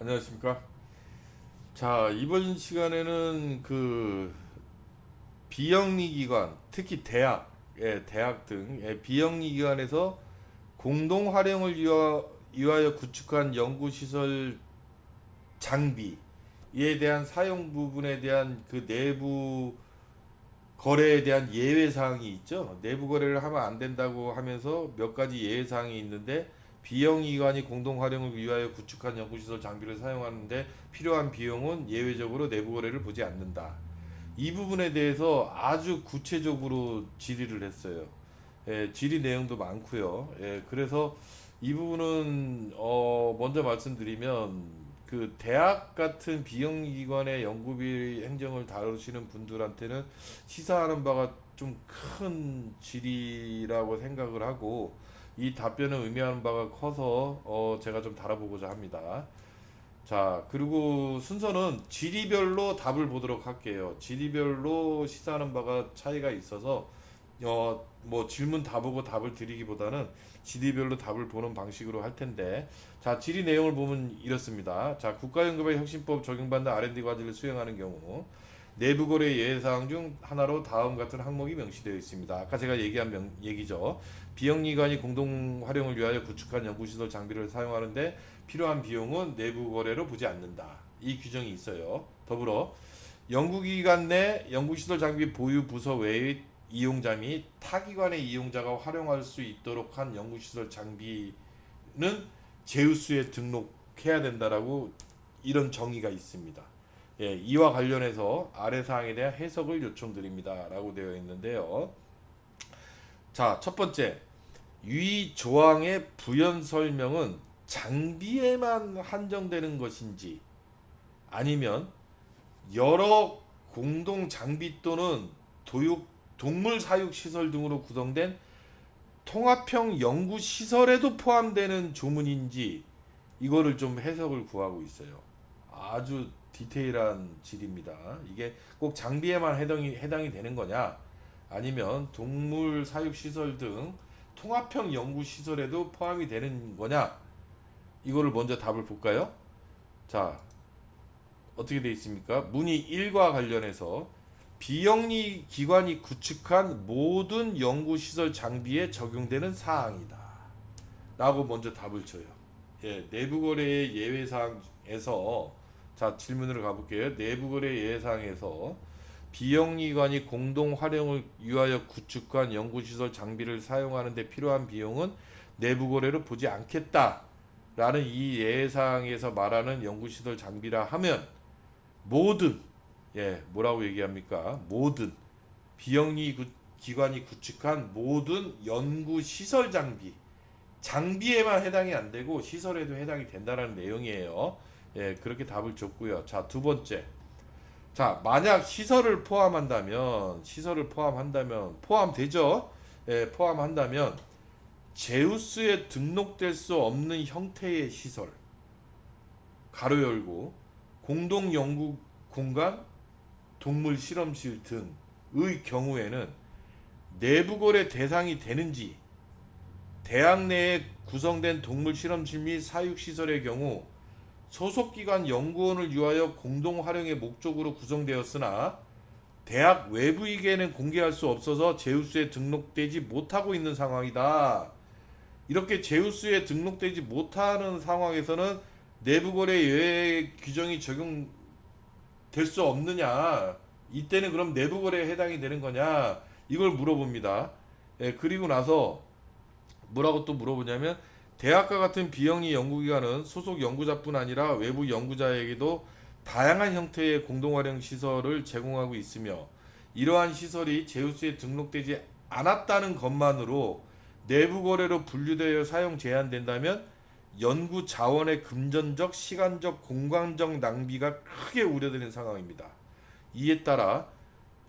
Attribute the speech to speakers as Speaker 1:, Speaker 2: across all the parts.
Speaker 1: 안녕하십니까. 자, 이번 시간에는 비영리 기관, 특히 대학 등의 비영리 기관에서 공동 활용을 위하여 구축한 연구시설 장비에 대한 사용 부분에 대한 그 내부 거래에 대한 예외 사항이 있죠. 내부 거래를 하면 안 된다고 하면서 몇 가지 예외 사항이 있는데 비영리기관이 공동 활용을 위하여 구축한 연구시설 장비를 사용하는데 필요한 비용은 예외적으로 내부 거래를 보지 않는다. 이 부분에 대해서 아주 구체적으로 질의를 했어요. 예, 질의 내용도 많고요. 예, 그래서 이 부분은 먼저 말씀드리면 그 대학 같은 비영리기관의 연구비 행정을 다루시는 분들한테는 시사하는 바가 좀 큰 질의라고 생각을 하고 이 답변을 의미하는 바가 커서 제가 좀 다뤄보고자 합니다. 자, 그리고 순서는 지리별로 답을 보도록 할게요. 지리별로 시사하는 바가 차이가 있어서 뭐 질문 다 보고 답을 드리기보다는 지리별로 답을 보는 방식으로 할 텐데, 자, 지리 내용을 보면 이렇습니다. 자, 국가연금의 혁신법 적용받는 R&D 과제를 수행하는 경우 내부 거래 예외 사항 중 하나로 다음 같은 항목이 명시되어 있습니다. 아까 제가 얘기한 얘기죠. 비영리관이 공동 활용을 위하여 구축한 연구시설 장비를 사용하는데 필요한 비용은 내부 거래로 보지 않는다. 이 규정이 있어요. 더불어 연구기관 내 연구시설 장비 보유 부서 외의 이용자 및 타기관의 이용자가 활용할 수 있도록 한 연구시설 장비는 제우스에 등록해야 된다라고 이런 정의가 있습니다. 예, 이와 관련해서 아래 사항에 대한 해석을 요청드립니다라고 되어 있는데요. 자, 첫 번째, 위 조항의 부연 설명은 장비에만 한정되는 것인지 아니면 여러 공동 장비 또는 동물 사육 시설 등으로 구성된 통합형 연구 시설에도 포함되는 조문인지 이거를 좀 해석을 구하고 있어요. 아주 디테일한 질입니다. 이게 꼭 장비에만 해당이 되는 거냐? 아니면 동물 사육 시설 등 통합형 연구 시설에도 포함이 되는 거냐? 이거를 먼저 답을 볼까요? 자, 어떻게 되어 있습니까? 문의 1과 관련해서 비영리 기관이 구축한 모든 연구시설 장비에 적용되는 사항이다. 라고 먼저 답을 줘요. 예, 내부거래의 예외사항에서, 자, 질문으로 가볼게요. 내부거래 예외사항에서 비영리관이 공동 활용을 위하여 구축한 연구시설 장비를 사용하는 데 필요한 비용은 내부거래로 보지 않겠다. 라는 이 예외사항에서 말하는 연구시설 장비라 하면 모든, 예, 뭐라고 얘기합니까? 모든 비영리 기관이 구축한 모든 연구 시설 장비에만 해당이 안 되고 시설에도 해당이 된다는 내용이에요. 예, 그렇게 답을 줬고요. 자, 두 번째. 자, 만약 시설을 포함한다면 포함되죠? 예, 포함한다면 제우스에 등록될 수 없는 형태의 시설 가로 열고 공동 연구 공간, 동물 실험실 등의 경우에는 내부 거래 대상이 되는지, 대학 내에 구성된 동물 실험실 및 사육 시설의 경우 소속 기관 연구원을 위하여 공동 활용의 목적으로 구성되었으나 대학 외부에게는 공개할 수 없어서 제우스에 등록되지 못하고 있는 상황이다. 이렇게 제우스에 등록되지 못하는 상황에서는 내부 거래 예외 규정이 적용될 수 없느냐? 이때는 그럼 내부 거래에 해당이 되는 거냐? 이걸 물어봅니다. 예, 그리고 나서 뭐라고 또 물어보냐면 대학과 같은 비영리 연구기관은 소속 연구자뿐 아니라 외부 연구자에게도 다양한 형태의 공동활용 시설을 제공하고 있으며 이러한 시설이 제우스에 등록되지 않았다는 것만으로 내부 거래로 분류되어 사용 제한된다면 연구 자원의 금전적, 시간적, 공간적 낭비가 크게 우려되는 상황입니다. 이에 따라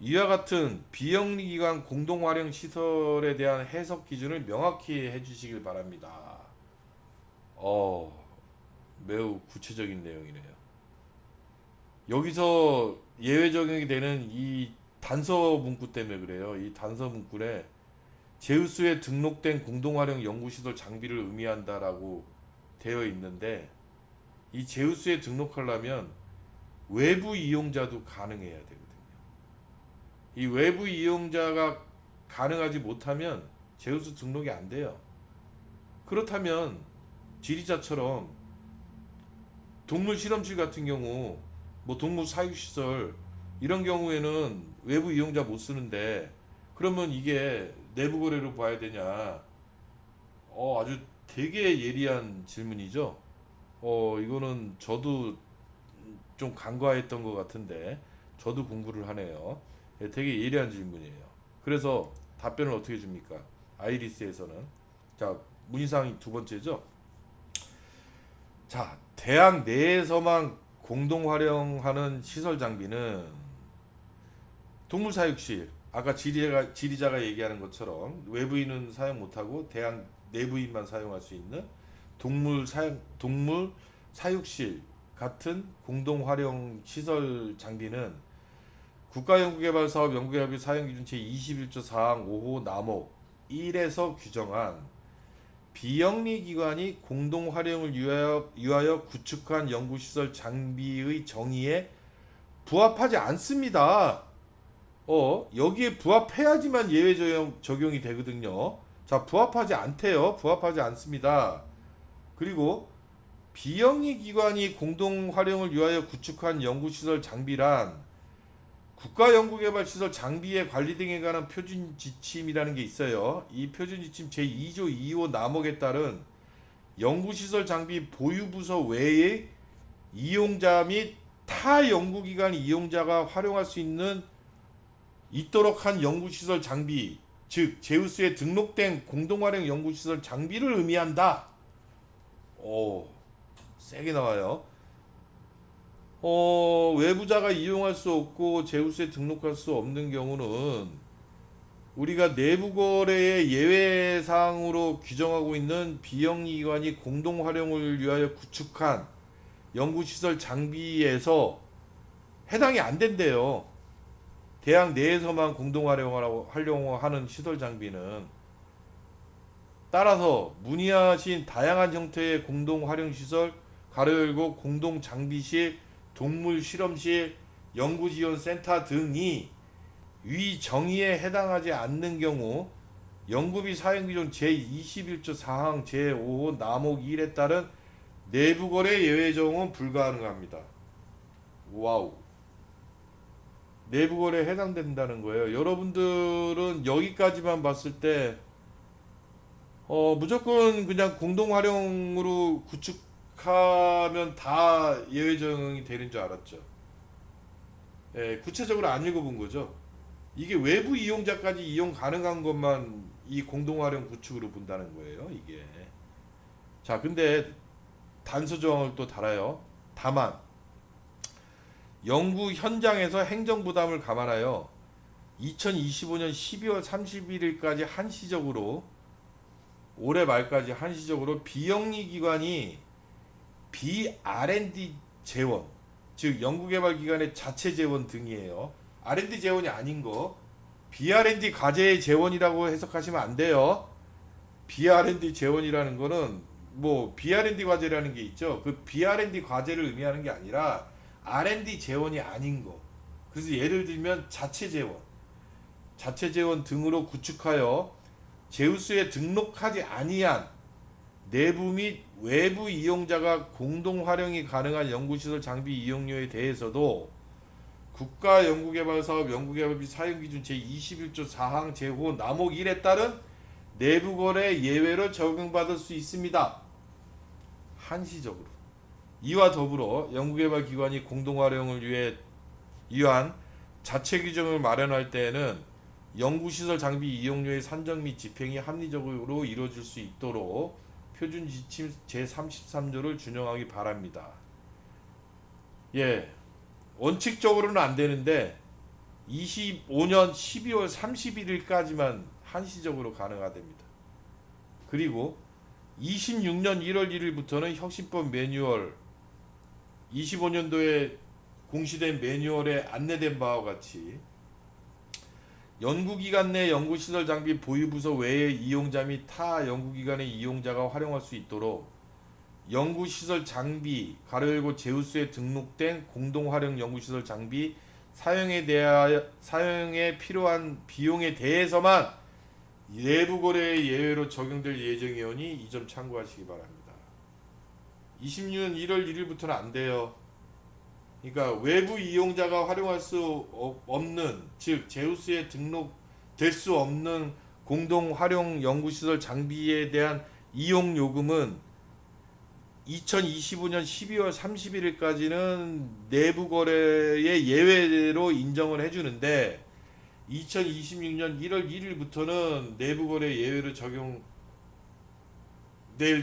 Speaker 1: 이와 같은 비영리 기관 공동 활용 시설에 대한 해석 기준을 명확히 해주시길 바랍니다. 어, 매우 구체적인 내용이네요. 여기서 예외 적용이 되는 이 단서 문구 때문에 그래요. 이 단서 문구에 제우스에 등록된 공동 활용 연구 시설 장비를 의미한다라고 되어 있는데 이 제우스에 등록하려면 외부 이용자도 가능해야 되거든요. 이 외부 이용자가 가능하지 못하면 제우스 등록이 안 돼요. 그렇다면 지리자처럼 동물 실험실 같은 경우, 뭐 동물 사육시설 이런 경우에는 외부 이용자 못 쓰는데, 그러면 이게 내부 거래로 봐야 되냐? 아주 되게 예리한 질문이죠. 이거는 저도 좀 간과했던 것 같은데 저도 공부를 하네요. 예, 되게 예리한 질문이에요. 그래서 답변을 어떻게 줍니까? 아이리스에서는. 자, 문의사항이 두 번째죠. 자, 대학 내에서만 공동 활용하는 시설 장비는 동물사육실, 아까 지리자가 얘기하는 것처럼 외부인은 사용 못하고 대학 내부인만 사용할 수 있는 동물 사육실 같은 공동 활용 시설 장비는 국가연구개발사업 연구개발비 사용기준 제21조 사항 5호 남목 1에서 규정한 비영리 기관이 공동 활용을 위하여 구축한 연구시설 장비의 정의에 부합하지 않습니다. 여기에 부합해야지만 예외 적용이 되거든요. 자, 부합하지 않대요. 부합하지 않습니다. 그리고 비영리 기관이 공동 활용을 위하여 구축한 연구시설 장비란 국가연구개발시설 장비의 관리 등에 관한 표준 지침이라는 게 있어요. 이 표준 지침 제2조 2호 남목에 따른 연구시설 장비 보유부서 외의 이용자 및 타 연구기관 이용자가 활용할 수 있도록 한 연구시설 장비, 즉 제우스에 등록된 공동활용 연구시설 장비를 의미한다. 오, 세게 나와요. 외부자가 이용할 수 없고 제우스에 등록할 수 없는 경우는 우리가 내부 거래의 예외 사항으로 규정하고 있는 비영리 기관이 공동 활용을 위하여 구축한 연구시설 장비에서 해당이 안 된대요. 대학 내에서만 공동 활용하는 시설 장비는. 따라서 문의하신 다양한 형태의 공동 활용 시설 가로 열고 공동 장비실, 동물 실험실, 연구지원센터 등이 위 정의에 해당하지 않는 경우 연구비 사용기준 제21조 사항 제5호 남목 1에 따른 내부거래 예외 적용은 불가능합니다. 와우. 내부거래에 해당된다는 거예요. 여러분들은 여기까지만 봤을 때 무조건 그냥 공동활용으로 구축하면 다 예외 적용이 되는 줄 알았죠. 예, 구체적으로 안 읽어본 거죠. 이게 외부 이용자까지 이용 가능한 것만 이 공동활용 구축으로 본다는 거예요, 이게. 자, 근데 단서 조항을 또 달아요. 다만 연구 현장에서 행정 부담을 감안하여 2025년 12월 31일까지 한시적으로, 올해 말까지 한시적으로 비영리 기관이 R&D 재원, 즉 연구개발 기관의 자체 재원 등이에요. R&D 재원이 아닌 거, BR&D 과제의 재원이라고 해석하시면 안 돼요. BR&D 재원이라는 거는 뭐 BR&D 과제라는 게 있죠. 그 BR&D 과제를 의미하는 게 아니라 R&D 재원이 아닌 거. 그래서 예를 들면 자체 재원 등으로 구축하여 제우스에 등록하지 아니한 내부 및 외부 이용자가 공동 활용이 가능한 연구시설 장비 이용료에 대해서도 국가연구개발사업 연구개발비 사용기준 제21조 사항 제5 남목 1에 따른 내부거래 예외로 적용받을 수 있습니다. 한시적으로. 이와 더불어 연구개발기관이 공동활용을 위한 자체 규정을 마련할 때에는 연구시설 장비 이용료의 산정 및 집행이 합리적으로 이루어질 수 있도록 표준 지침 제33조를 준용하기 바랍니다. 예, 원칙적으로는 안 되는데 25년 12월 31일까지만 한시적으로 가능하답니다. 그리고 26년 1월 1일부터는 혁신법 매뉴얼 25년도에 공시된 매뉴얼에 안내된 바와 같이 연구기관 내 연구시설 장비 보유부서 외의 이용자 및 타 연구기관의 이용자가 활용할 수 있도록 연구시설 장비 가로 열고 제우스에 등록된 공동활용 연구시설 장비 사용에 필요한 비용에 대해서만 내부 거래 예외로 적용될 예정이오니 이 점 참고하시기 바랍니다. 26년 1월 1일부터는 안 돼요. 그러니까 외부 이용자가 활용할 수 없는, 즉 제우스에 등록될 수 없는 공동 활용 연구시설 장비에 대한 이용 요금은 2025년 12월 31일까지는 내부 거래의 예외로 인정을 해주는데 2026년 1월 1일부터는 내부 거래 예외로 적용될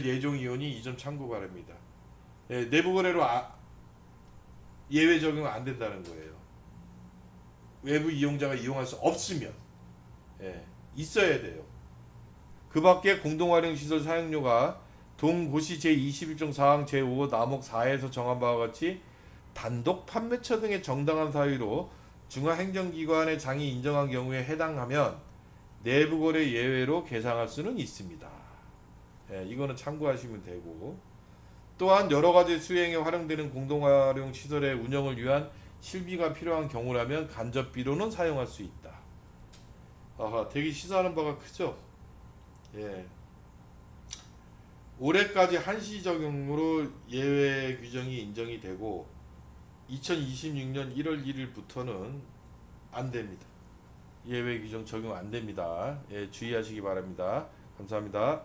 Speaker 1: 예정이오니 이 점 참고 바랍니다. 네, 내부 거래로 예외 적용 안 된다는 거예요. 외부 이용자가 이용할 수 없으면 있어야 돼요. 그 밖에 공동활용시설 사용료가 동고시 제21종 4항 제5 남목 4에서 정한 바와 같이 단독 판매처 등의 정당한 사유로 중앙행정기관의 장이 인정한 경우에 해당하면 내부거래 예외로 계상할 수는 있습니다. 이거는 참고하시면 되고, 또한 여러가지 수행에 활용되는 공동활용시설의 운영을 위한 실비가 필요한 경우라면 간접비로는 사용할 수 있다. 되게 시사하는 바가 크죠? 올해까지 한시 적용으로 예외 규정이 인정이 되고 2026년 1월 1일부터는 안 됩니다. 예외 규정 적용 안 됩니다. 주의하시기 바랍니다. 감사합니다.